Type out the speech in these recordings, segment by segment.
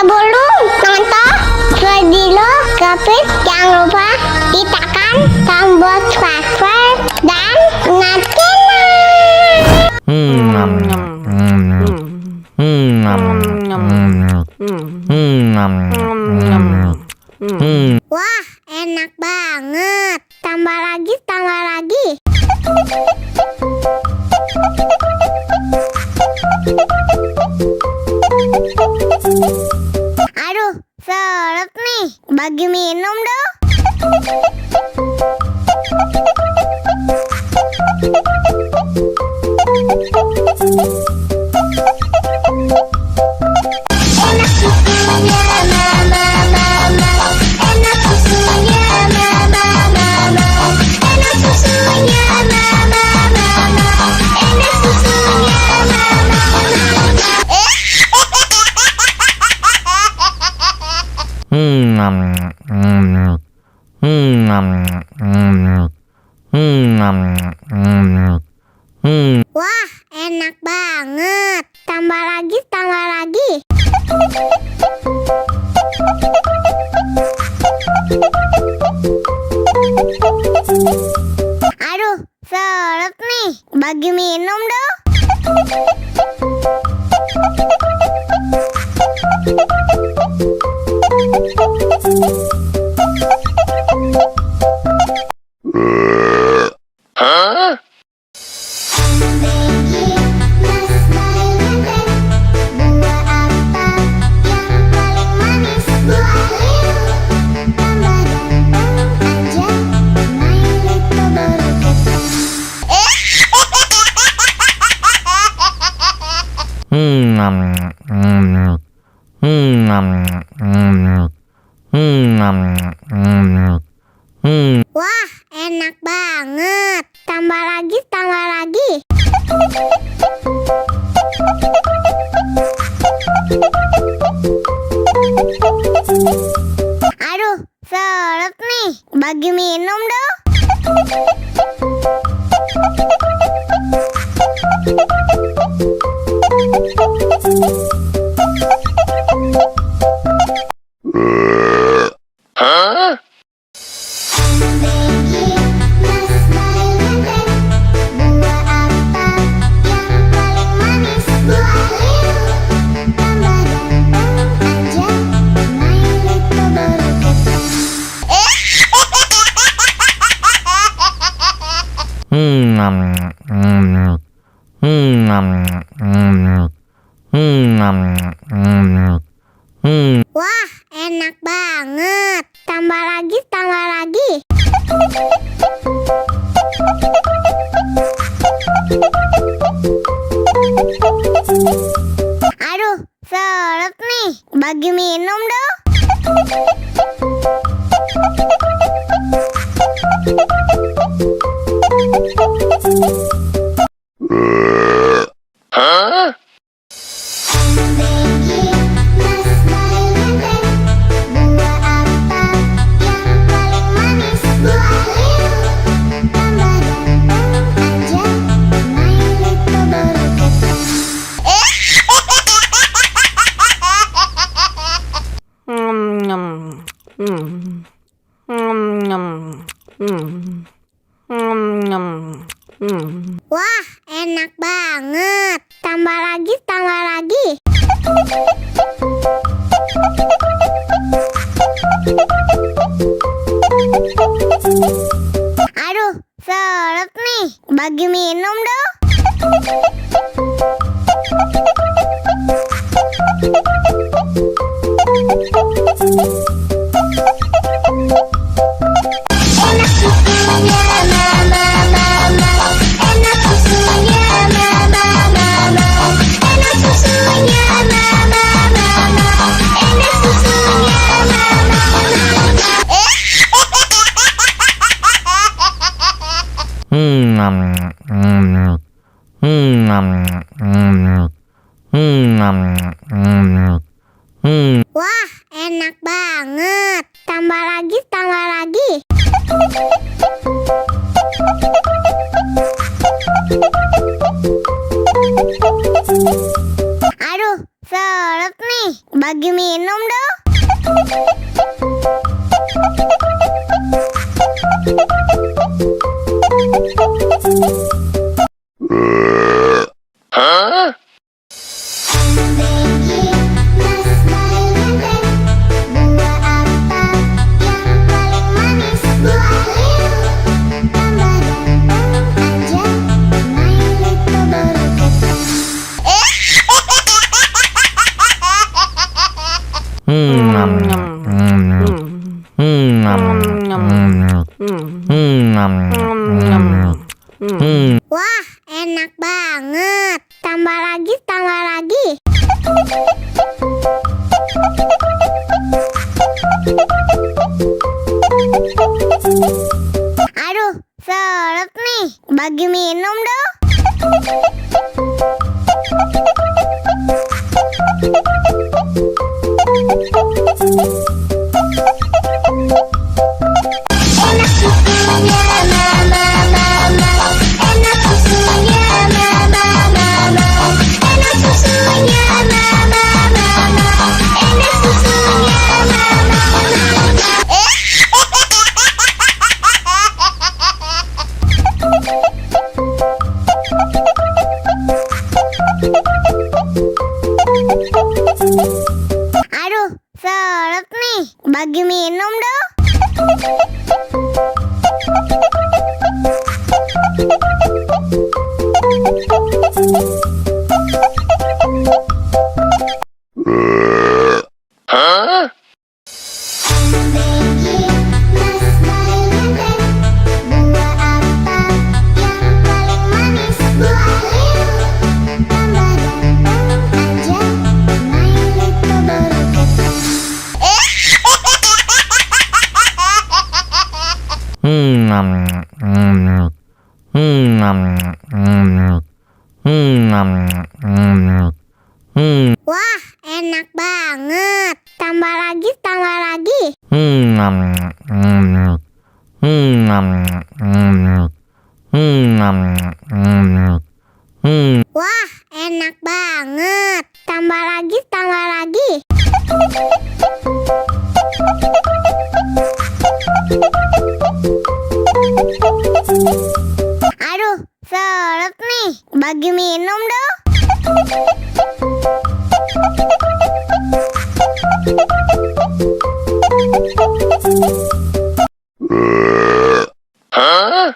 Sebelum nonton video Kepit, jangan lupa tekan tombol subscribe dan Wah, enak banget. Tambah lagi, tambah lagi. Aduh, seret nih. Bagi minum dong. Enak susunya mama, enak susunya mama, enak susunya mama, enak susunya Wah, enak banget. Tambah lagi, tambah lagi. Aduh, seret nih. Bagi minum dong. Wah, enak banget. Tambah lagi, tambah lagi. Aduh, seret nih. Bagi minum dong. Wah, enak banget. Tambah lagi, tambah lagi. Aduh, seret nih. Bagi minum dong. Wah, enak banget. Tambah lagi, tambah lagi. Aduh, seret nih. Bagi minum dong. Enak susunya mama, enak susunya mama, enak susunya mama, enak susunya Wah, enak banget. Tambah lagi, tambah lagi. Aduh, seret nih. bagi minum dong. Hah? Wah, enak banget. Tambah lagi, tambah lagi. Aduh, seret nih. Bagi minum dong. Enak susunya mama, mama. Enak susunya mama, mama. Enak susunya mama, mama. Enak susunya mama, mama. Aduh, seret nih. Bagi minum dong. Hah? Wah, enak banget. Tambah lagi, tambah lagi. Wah, enak banget. Tambah lagi, tambah lagi. Aduh, seret nih. Bagi minum dong. Hah?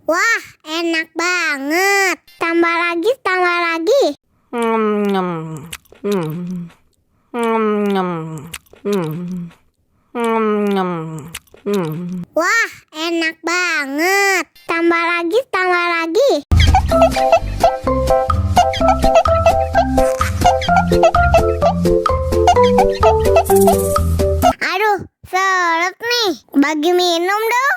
Wah, enak banget. Tambah lagi, tambah lagi. Wah, enak banget. Tambah lagi, tambah lagi. Aduh, seret nih. Bagi minum dong.